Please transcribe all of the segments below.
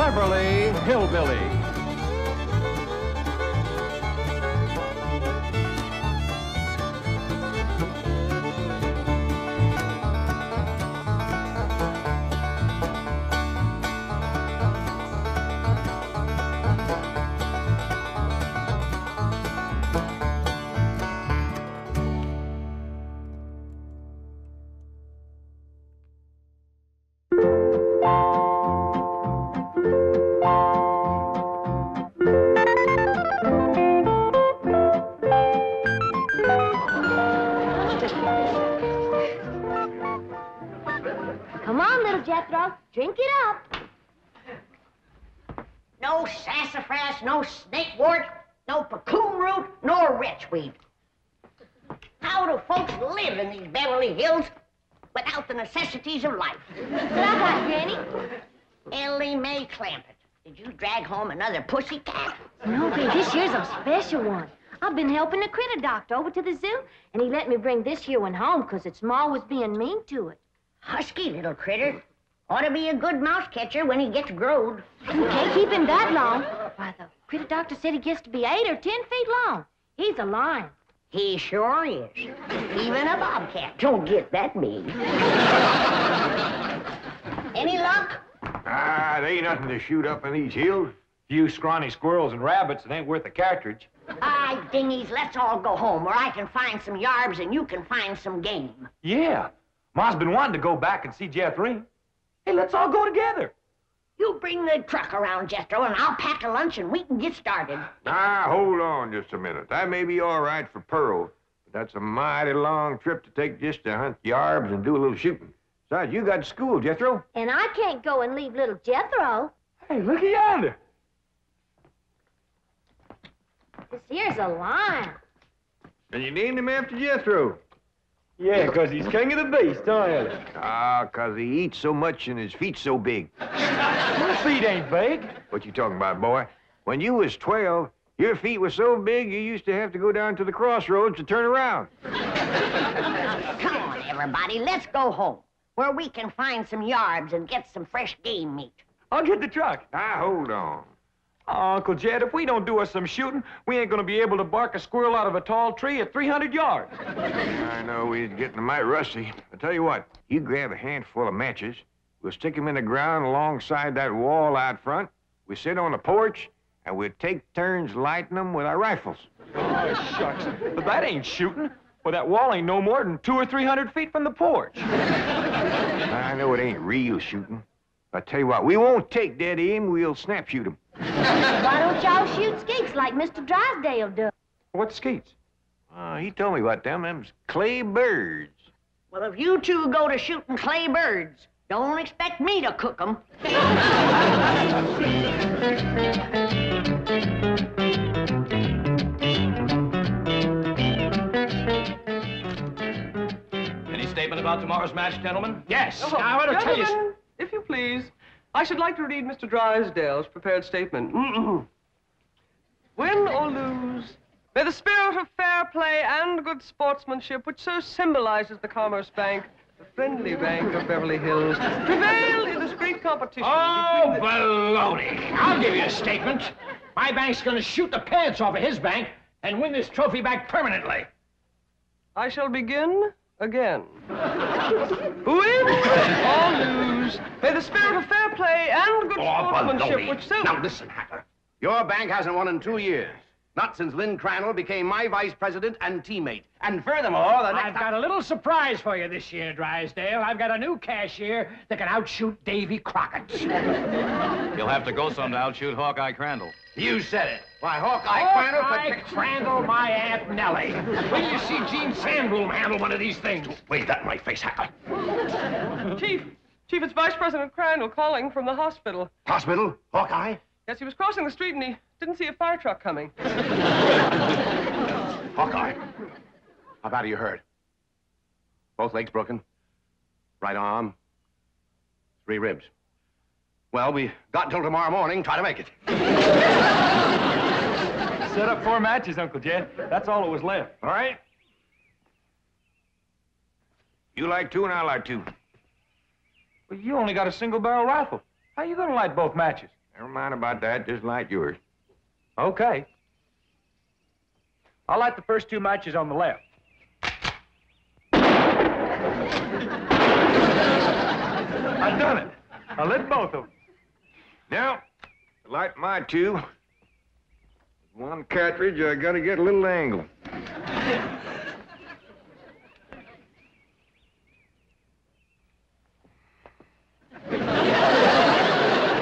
Beverly Hillbillies. Come on, little Jethro. Drink it up. No sassafras, no snakewort, no cocoon root, nor wretchweed. How do folks live in these Beverly Hills without the necessities of life? What I got, Granny? Elly May Clampett. Did you drag home another pussy cat? No, babe, this year's a special one. I've been helping the critter doctor over to the zoo, and he let me bring this here one home because its ma was being mean to it. Husky little critter. Ought to be a good mouse catcher when he gets growed. You can't keep him that long. Why, the critter doctor said he gets to be 8 or 10 feet long. He's a lion. He sure is. Even a bobcat don't get that big. Any luck? Ah, there ain't nothing to shoot up in these hills. Few scrawny squirrels and rabbits, it ain't worth a cartridge. Aye, dingies, let's all go home where I can find some yarbs and you can find some game. Yeah. Ma's been wanting to go back and see Jethro. Hey, let's all go together. You bring the truck around, Jethro, and I'll pack a lunch and we can get started. Ah, hold on just a minute. That may be all right for Pearl, but that's a mighty long trip to take just to hunt yarbs and do a little shooting. Besides, you got school, Jethro. And I can't go and leave little Jethro. Hey, look yonder. This here's a lion. And you named him after Jethro. Yeah, 'cause he's king of the beast, don't you? Ah, 'cause he eats so much and his feet so big. Your feet ain't big. What you talking about, boy? When you was 12, your feet were so big you used to have to go down to the crossroads to turn around. Come on, everybody, let's go home, where we can find some yarbs and get some fresh game meat. I'll get the truck. Ah, hold on. Oh, Uncle Jed, if we don't do us some shooting, we ain't gonna be able to bark a squirrel out of a tall tree at 300 yards. I know we're getting mighty rusty. I tell you what, you grab a handful of matches, we'll stick them in the ground alongside that wall out front, we sit on the porch, and we'll take turns lighting them with our rifles. Oh, shucks. But that ain't shooting. Well, that wall ain't no more than 200 or 300 feet from the porch. I know it ain't real shooting. I tell you what, we won't take dead aim, we'll snap shoot them. Why don't y'all shoot skeets like Mr. Drysdale does? What's skeets? He told me about them. Them's clay birds. Well, if you two go to shooting clay birds, don't expect me to cook them. Any statement about tomorrow's match, gentlemen? Yes. Oh, I want to tell you. gentlemen, if you please, I should like to read Mr. Drysdale's prepared statement. Win or lose, may the spirit of fair play and good sportsmanship, which so symbolizes the Commerce Bank, the friendly bank of Beverly Hills, prevail in this great competition. Oh, baloney. I'll give you a statement. My bank's gonna shoot the pants off of his bank and win this trophy back permanently. I shall begin again. Win or lose, may the spirit of fair play and good sportsmanship, baloney. which so... Now, listen, Hatter. Your bank hasn't won in 2 years. Not since Lynn Crandall became my vice president and teammate. And furthermore, the next... I've got a little surprise for you this year, Drysdale. I've got a new cashier that can outshoot Davy Crockett. You'll have to go some to outshoot Hawkeye Crandall. You said it. Why, Hawkeye Crandall Hawkeye Crandall, my Aunt Nellie. When you see Gene Sandbloom handle one of these things. Wave that in my face, Hatter. Chief, it's Vice President Crandall calling from the hospital. Hospital? Hawkeye? Yes, he was crossing the street and he didn't see a fire truck coming. Hawkeye. How bad are you hurt? Both legs broken? Right arm? 3 ribs. Well, we got until tomorrow morning. Try to make it. Set up 4 matches, Uncle Jed. That's all that was left. All right? You like 2 and I like 2. Well, you only got a single-barrel rifle. How you gonna light both matches? Never mind about that. Just light yours. Okay. I'll light the first 2 matches on the left. I done it. I lit both of them. Now, to light my 2. One cartridge, I gotta get a little angle.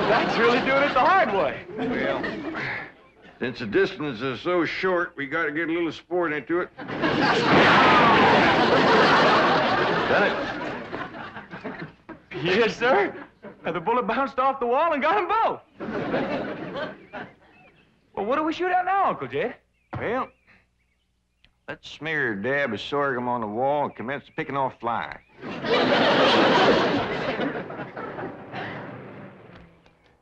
That's really doing it the hard way. Well, since the distance is so short, we gotta get a little sport into it. Done it. Yes, sir. The bullet bounced off the wall and got them both. Well, what do we shoot at now, Uncle Jed? Well, let's smear a dab of sorghum on the wall and commence picking off flies.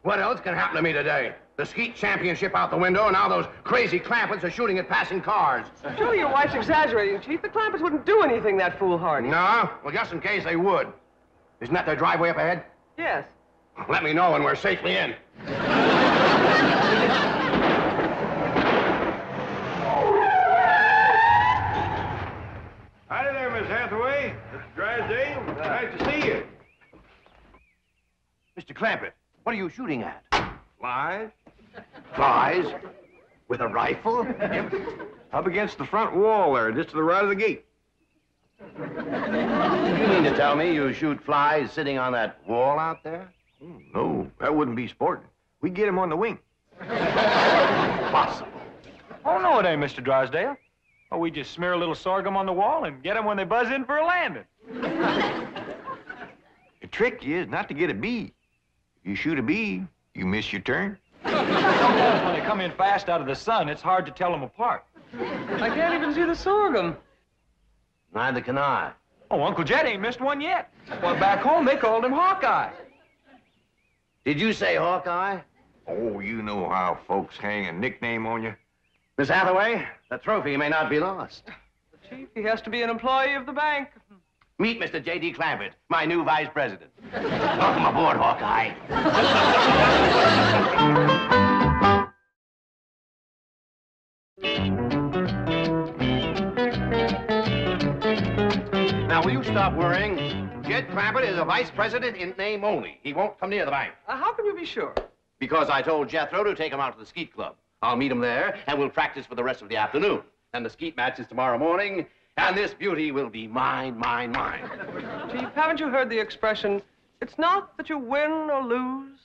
What else can happen to me today? The skeet championship out the window, and now those crazy Clampetts are shooting at passing cars. Surely your wife's exaggerating, Chief. The Clampetts wouldn't do anything that foolhardy. No? Well, just in case they would. Isn't that their driveway up ahead? Yes. Let me know when we're safely in. Hi there, Miss Hathaway. Mr. Drysdale. Nice to see you. Mr. Clampett, what are you shooting at? Flies? Flies? With a rifle? Yep. Up against the front wall there, just to the right of the gate. You mean to tell me you shoot flies sitting on that wall out there? Oh, no, that wouldn't be sporting. We get 'em on the wing. Impossible. Oh, no, it ain't, Mr. Drysdale. Oh, we just smear a little sorghum on the wall and get them when they buzz in for a landing. The trick is not to get a bee. If you shoot a bee, you miss your turn. Sometimes when they come in fast out of the sun, it's hard to tell them apart. I can't even see the sorghum. Neither can I. Oh, Uncle Jed ain't missed one yet. Well, back home, they called him Hawkeye. Did you say Hawkeye? Oh, you know how folks hang a nickname on you. Miss Hathaway, the trophy may not be lost. Chief, he has to be an employee of the bank. Meet Mr. J.D. Clampett, my new vice president. Welcome aboard, Hawkeye. Now, will you stop worrying? Jed Clampett is a vice president in name only. He won't come near the bank. How can you be sure? Because I told Jethro to take him out to the skeet club. I'll meet him there, and we'll practice for the rest of the afternoon. And the skeet match is tomorrow morning, and this beauty will be mine, mine, mine. Chief, haven't you heard the expression, it's not that you win or lose,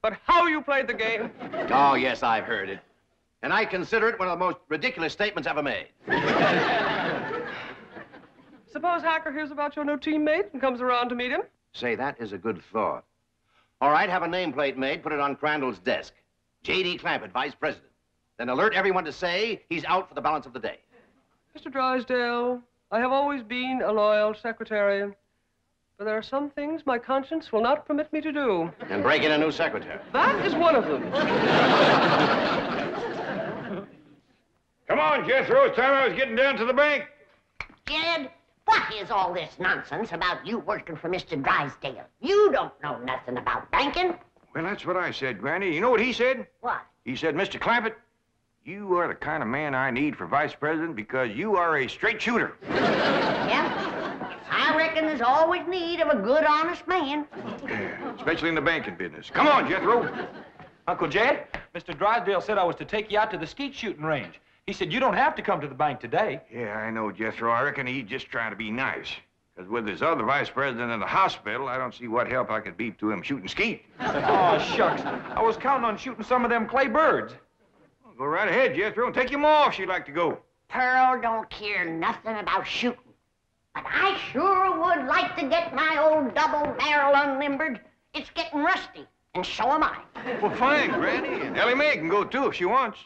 but how you played the game? Oh, yes, I've heard it. And I consider it one of the most ridiculous statements ever made. Suppose Hacker hears about your new teammate and comes around to meet him? Say, that is a good thought. All right, have a nameplate made, put it on Crandall's desk. J.D. Clampett, vice president. Then alert everyone to say he's out for the balance of the day. Mr. Drysdale, I have always been a loyal secretary, but there are some things my conscience will not permit me to do. And break in a new secretary. That is one of them. Come on, Jethro. It's time I was getting down to the bank. Jed, what is all this nonsense about you working for Mr. Drysdale? You don't know nothing about banking. Well, that's what I said, Granny. You know what he said? What? He said, Mr. Clampett, you are the kind of man I need for vice president because you are a straight shooter. Yeah? I reckon there's always need of a good, honest man. Yeah, especially in the banking business. Come on, Jethro. Uncle Jed, Mr. Drysdale said I was to take you out to the skeet shooting range. He said you don't have to come to the bank today. Yeah, I know, Jethro. I reckon he's just trying to be nice. Because with his other vice president in the hospital, I don't see what help I could be to him shooting skeet. Oh, shucks. I was counting on shooting some of them clay birds. Well, go right ahead, Jethro, and take him off if you'd like to go. Pearl don't care nothing about shooting. But I sure would like to get my old double barrel unlimbered. It's getting rusty, and so am I. Well, fine, Granny. And Elly May can go, too, if she wants.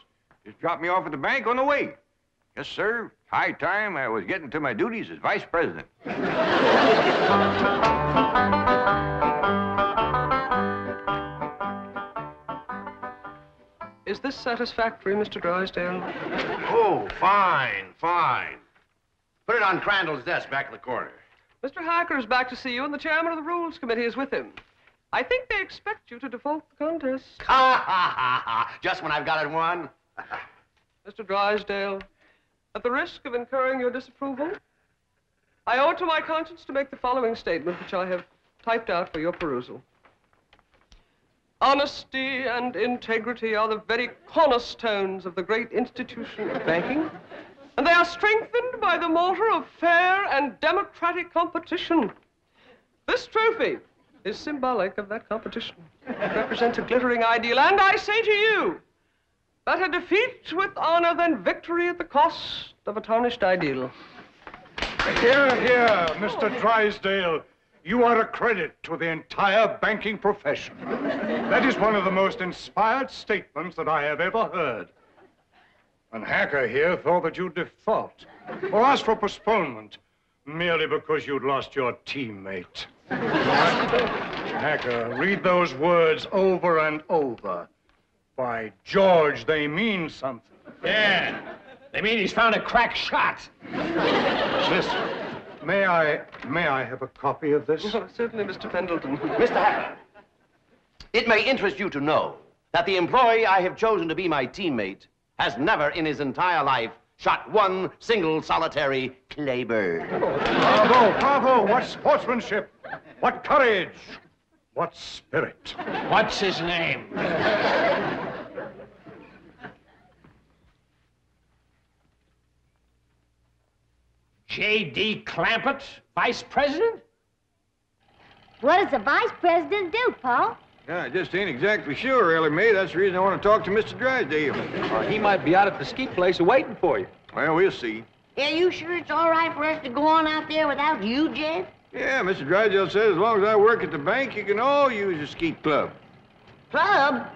Just drop me off at the bank on the way. Yes, sir. High time I was getting to my duties as vice president. Is this satisfactory, Mr. Drysdale? Oh, fine, fine. Put it on Crandall's desk back in the corner. Mr. Hacker is back to see you, and the chairman of the Rules Committee is with him. I think they expect you to default the contest. Ha, ha, ha, ha. Just when I've got it won. Mr. Drysdale, at the risk of incurring your disapproval, I owe it to my conscience to make the following statement, which I have typed out for your perusal. Honesty and integrity are the very cornerstones of the great institution of banking, and they are strengthened by the mortar of fair and democratic competition. This trophy is symbolic of that competition. It represents a glittering ideal, and I say to you, better defeat with honor than victory at the cost of a tarnished ideal. Here, here, Mr. Drysdale. You are a credit to the entire banking profession. That is one of the most inspired statements that I have ever heard. And Hacker here thought that you'd default or ask for postponement merely because you'd lost your teammate. Hacker, read those words over and over. By George, they mean something. Yeah. They mean he's found a crack shot. Listen, may I have a copy of this? Oh, certainly, Mr. Pendleton. Mr. Hacker, it may interest you to know that the employee I have chosen to be my teammate has never in his entire life shot one single solitary claybird. Bravo, bravo! What sportsmanship! What courage! What spirit! What's his name? J.D. Clampett, vice president? What does the vice president do, Paul? Yeah, I just ain't exactly sure, Elly Mae. That's the reason I want to talk to Mr. Drysdale. He might be out at the skeet place waiting for you. Well, we'll see. Are you sure it's all right for us to go on out there without you, Jed? Yeah, Mr. Drysdale says as long as I work at the bank, you can all use the skeet club. Club?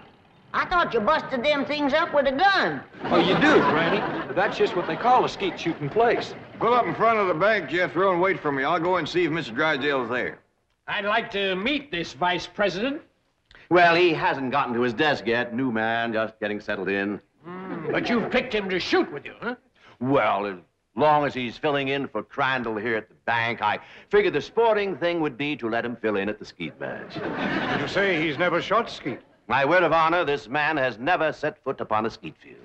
I thought you busted them things up with a gun. Oh, you do, Granny? That's just what they call a skeet shooting place. Pull up in front of the bank, Jethro, and wait for me. I'll go and see if Mr. Drysdale's there. I'd like to meet this vice president. Well, he hasn't gotten to his desk yet. New man, just getting settled in. But you've picked him to shoot with you, huh? Well, as long as he's filling in for Crandall here at the bank, I figured the sporting thing would be to let him fill in at the skeet match. You say he's never shot skeet? My word of honor, this man has never set foot upon a skeet field.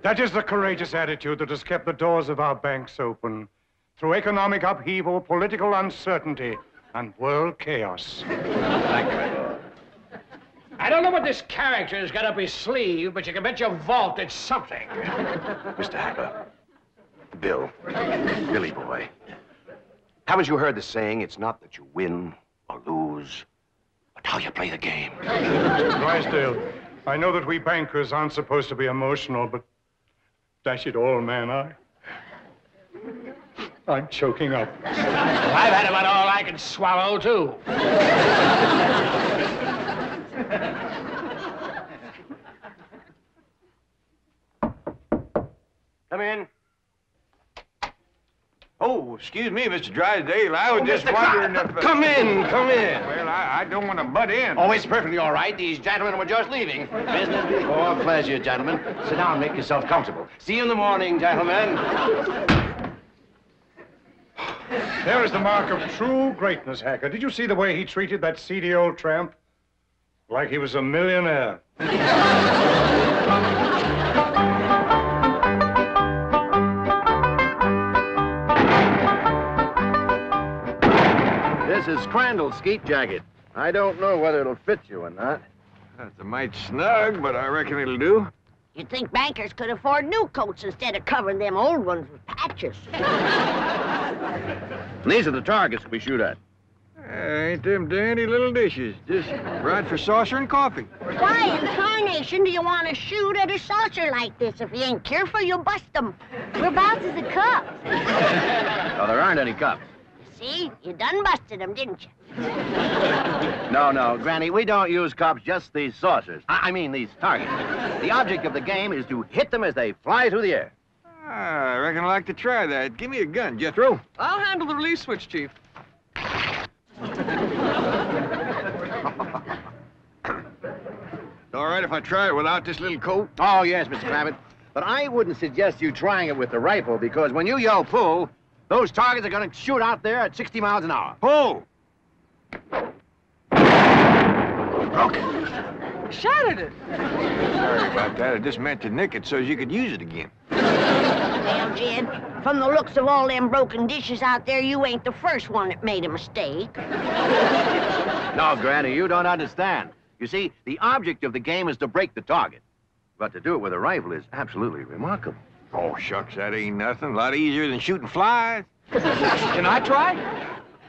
That is the courageous attitude that has kept the doors of our banks open through economic upheaval, political uncertainty, and world chaos. Thank you. I don't know what this character's got up his sleeve, but you can bet your vault it's something. Mr. Hacker, Bill, Billy boy, haven't you heard the saying, it's not that you win or lose, but how you play the game? Mr. Drysdale, I know that we bankers aren't supposed to be emotional, but dash it all, man, I'm choking up. Well, I've had about all I can swallow, too. Come in. Oh, excuse me, Mr. Drysdale. I was just wondering if... Come in, come in. Well, I don't want to butt in. Oh, it's perfectly all right. These gentlemen were just leaving. Business before pleasure, gentlemen. Sit down and make yourself comfortable. See you in the morning, gentlemen. There is the mark of true greatness, Hacker. Did you see the way he treated that seedy old tramp? Like he was a millionaire. This is Crandall's skeet jacket. I don't know whether it'll fit you or not. That's a mite snug, but I reckon it'll do. You'd think bankers could afford new coats instead of covering them old ones with patches. These are the targets we shoot at. Ain't them dandy little dishes. Just right for saucer and coffee. Why in tarnation do you want to shoot at a saucer like this? If you ain't careful, you'll bust them. Whereabouts is the cup? Oh, there aren't any cups. See? You done busted them, didn't you? No, Granny, we don't use cups, just these saucers. I mean, these targets. The object of the game is to hit them as they fly through the air. I reckon I'd like to try that. Give me a gun, Jethro. I'll handle the release switch, Chief. All right if I try it without this little coat? Oh, yes, Mr. Clampett. But I wouldn't suggest you trying it with the rifle, because when you yell pull, those targets are going to shoot out there at 60 miles an hour. Pull! broke it. Shattered it. Sorry about that. I just meant to nick it so you could use it again. Well, Jed, from the looks of all them broken dishes out there, you ain't the first one that made a mistake. No, Granny, you don't understand. You see, the object of the game is to break the target. But to do it with a rifle is absolutely remarkable. Oh, shucks, that ain't nothing. A lot easier than shooting flies. Can I try?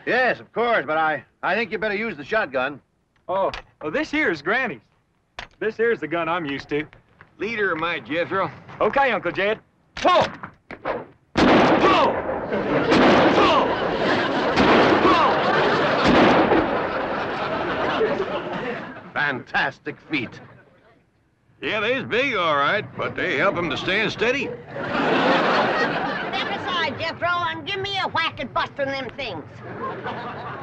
Yes, of course, but I think you better use the shotgun. Oh, this here's Granny's. This here's the gun I'm used to. Leader of my Jethro. Okay, Uncle Jed. Pull! Pull! Pull! Pull! Fantastic feat. Yeah, they's big, all right, but they help him to stand steady. Step aside, Jethro, and give me a whack at busting them things.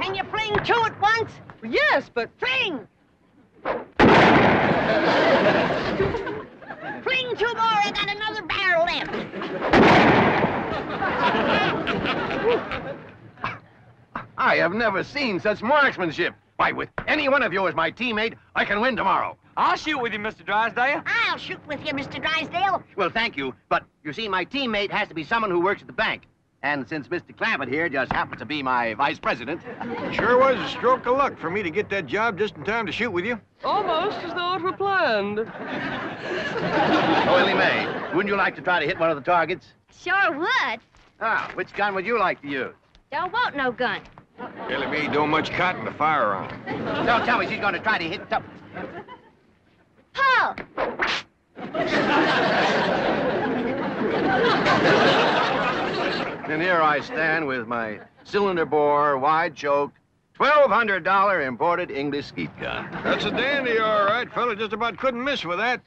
Can you fling two at once? Yes, but Fling! Fling two more, I got another barrel left. I have never seen such marksmanship. Why, with any one of you as my teammate, I can win tomorrow. I'll shoot with you, Mr. Drysdale. I'll shoot with you, Mr. Drysdale. Well, thank you, but you see, my teammate has to be someone who works at the bank. And since Mr. Clampett here just happens to be my vice president... Sure was a stroke of luck for me to get that job just in time to shoot with you. almost as though it were planned. Oh, Elly May, wouldn't you like to try to hit one of the targets? Sure would. Ah, which gun would you like to use? Don't want no gun. Elly May don't much cotton to fire on. Don't tell me she's going to try to hit... Pull! And here I stand with my cylinder bore, wide choke, $1,200 imported English skeet gun. That's a dandy, all right. Fella just about couldn't miss with that.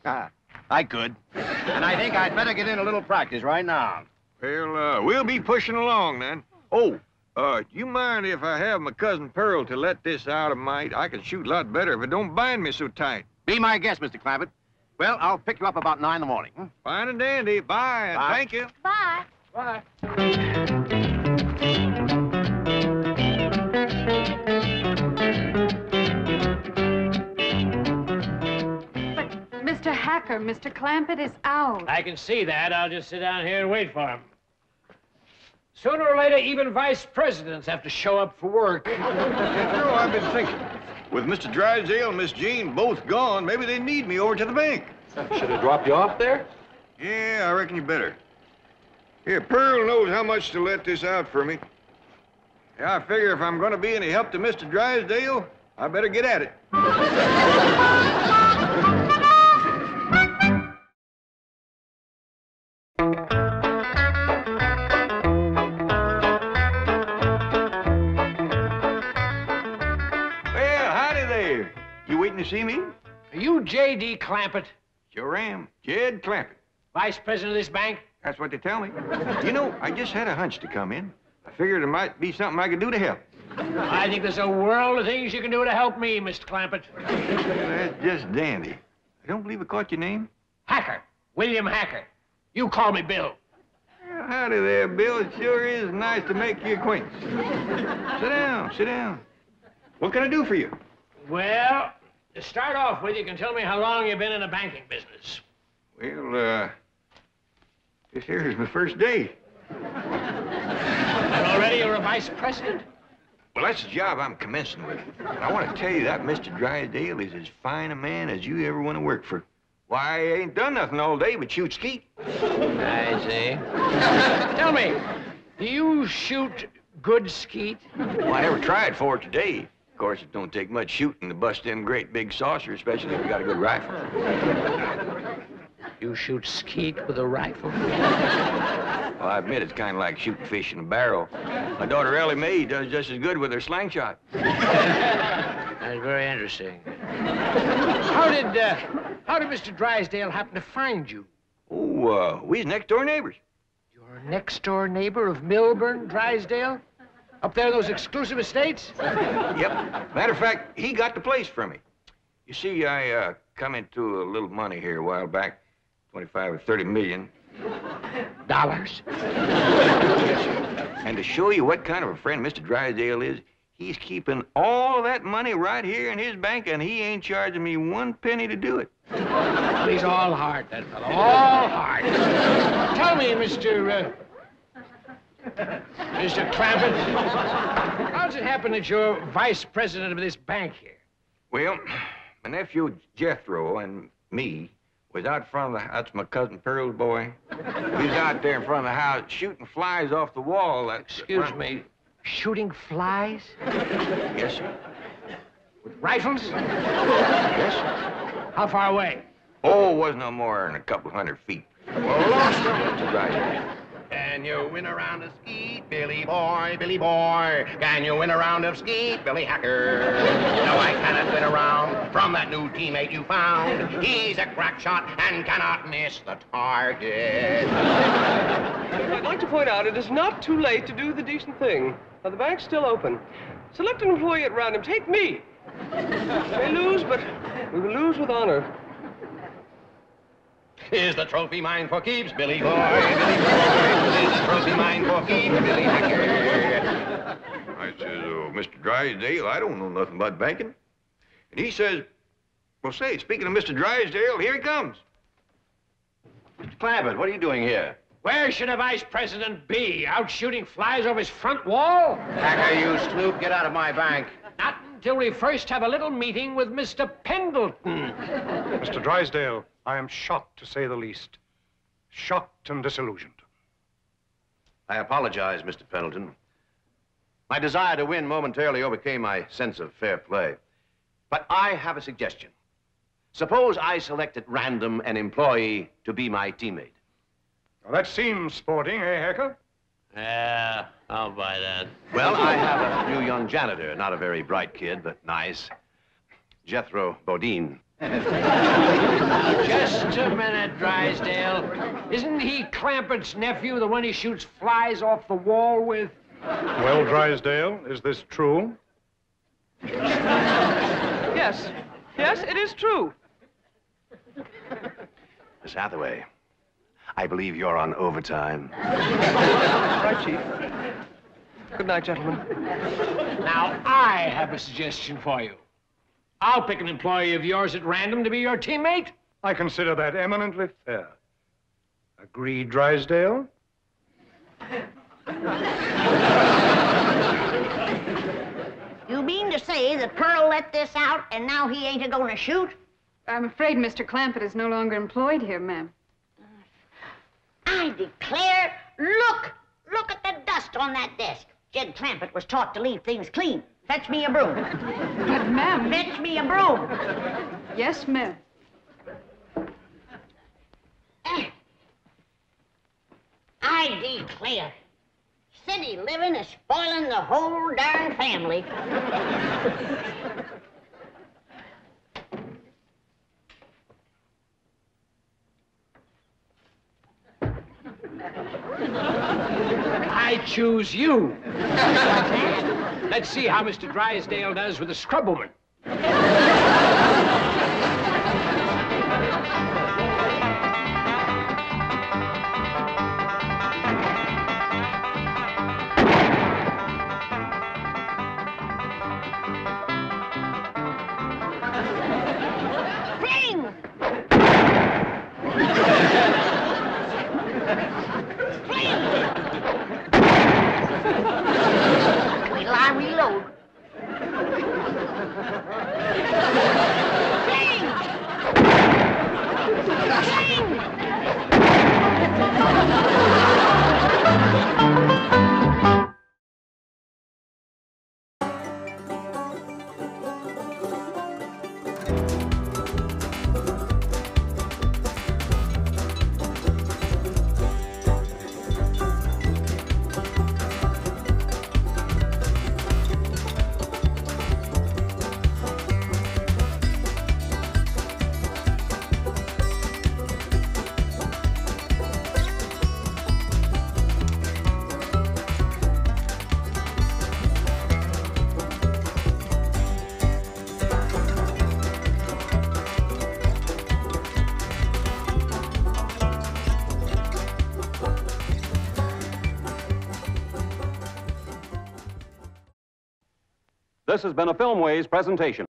I could. And I think I'd better get in a little practice right now. Well, we'll be pushing along then. Oh, do you mind if I have my cousin Pearl to let this out of mine? I can shoot a lot better if it don't bind me so tight. Be my guest, Mr. Clampett. Well, I'll pick you up about 9 in the morning. Hmm? Fine and dandy. Bye, and Bye. thank you. Bye. Bye. Mr. Hacker, Mr. Clampett is out. I can see that. I'll just sit down here and wait for him. Sooner or later, even vice presidents have to show up for work. Jethro, I've been thinking. With Mr. Drysdale and Miss Jean both gone, maybe they need me over to the bank. Should I drop you off there? Yeah, I reckon you better. Here, Pearl knows how much to let this out for me. Yeah, I figure if I'm going to be any help to Mr. Drysdale, I better get at it. Well, howdy there. You waiting to see me? Are you J.D. Clampett, Sure am. Jed Clampett. vice president of this bank? That's what they tell me. You know, I just had a hunch to come in. I figured there might be something I could do to help. I think there's a world of things you can do to help me, Mr. Clampett. That's just dandy. I don't believe I caught your name. Hacker. William Hacker. You call me Bill. Well, howdy there, Bill. It sure is nice to make your acquaintance. Sit down, sit down. What can I do for you? Well, to start off with, you can tell me how long you've been in the banking business. Well, this here is my first day. And already you're a vice president? Well, that's the job I'm commencing with. And I want to tell you that Mr. Drysdale is as fine a man as you ever want to work for. Why, I ain't done nothing all day but shoot skeet. I see. Tell me, do you shoot good skeet? Well, I never tried for it today. Of course, it don't take much shooting to bust them great big saucers, especially if you got a good rifle. You shoot skeet with a rifle? Well, I admit it's kind of like shooting fish in a barrel. My daughter Elly May does just as good with her slingshot. That's very interesting. How did Mr. Drysdale happen to find you? Oh, we's next-door neighbors. Your next-door neighbor of Milburn, Drysdale? Up there in those exclusive estates? Yep. Matter of fact, he got the place for me. You see, I come into a little money here a while back, 25 or 30 million. Dollars? Yes, sir. And to show you what kind of a friend Mr. Drysdale is, He's keeping all that money right here in his bank, and he ain't charging me 1 penny to do it. Well, he's all heart, that fellow. All heart. Tell me, Mr. Clampett, how does it happen that you're vice president of this bank here? Well, my nephew Jethro and me was out front of the... That's my cousin Pearl's boy. He was out there in front of the house shooting flies off the wall. Excuse me, shooting flies? Yes, sir. With rifles? Yes, sir. How far away? Oh, it wasn't no more than a couple 100 feet. Well, lost him. Right. Can you win a round of skeet, Billy boy, Billy boy? Can you win a round of skeet, Billy Hacker? No, I cannot win a round from that new teammate you found. He's a crack shot and cannot miss the target. I'd like to point out it is not too late to do the decent thing. Now, the bank's still open. Select an employee at random. Take me. We may lose, but we will lose with honor. Is the trophy mine for keeps, Billy boy, Billy boy? Is the trophy mine for keeps, Billy Hacker? I says, Mr. Drysdale, I don't know nothing about banking. And he says, well, say, speaking of Mr. Drysdale, here he comes. Mr. Clampett, what are you doing here? Where should a vice president be? Out shooting flies off his front wall? Hacker, you snoop, get out of my bank. Not until we first have a little meeting with Mr. Pendleton. Mr. Drysdale, I am shocked, to say the least. Shocked and disillusioned. I apologize, Mr. Pendleton. My desire to win momentarily overcame my sense of fair play. But I have a suggestion. Suppose I select at random an employee to be my teammate. Well, that seems sporting, eh, Hacker? Yeah, I'll buy that. Well, I have a new young janitor, not a very bright kid, but nice. Jethro Bodine. Just a minute, Drysdale. Isn't he Clampett's nephew, the one he shoots flies off the wall with? Well, Drysdale, is this true? Yes. Yes, it is true. Miss Hathaway, I believe you're on overtime. Right, Chief. Good night, gentlemen. Now, I have a suggestion for you. I'll pick an employee of yours at random to be your teammate. I consider that eminently fair. Agreed, Drysdale? You mean to say that Pearl let this out and now he ain't a-gonna shoot? I'm afraid Mr. Clampett is no longer employed here, ma'am. I declare, look at the dust on that desk. Jed Clampett was taught to leave things clean. Fetch me a broom. But, ma'am... Fetch me a broom. Yes, ma'am. I declare, city living is spoiling the whole darn family. I choose you. Let's see how Mr. Drysdale does with the scrubwoman. Fling! Wait till I reload. This has been a Filmways presentation.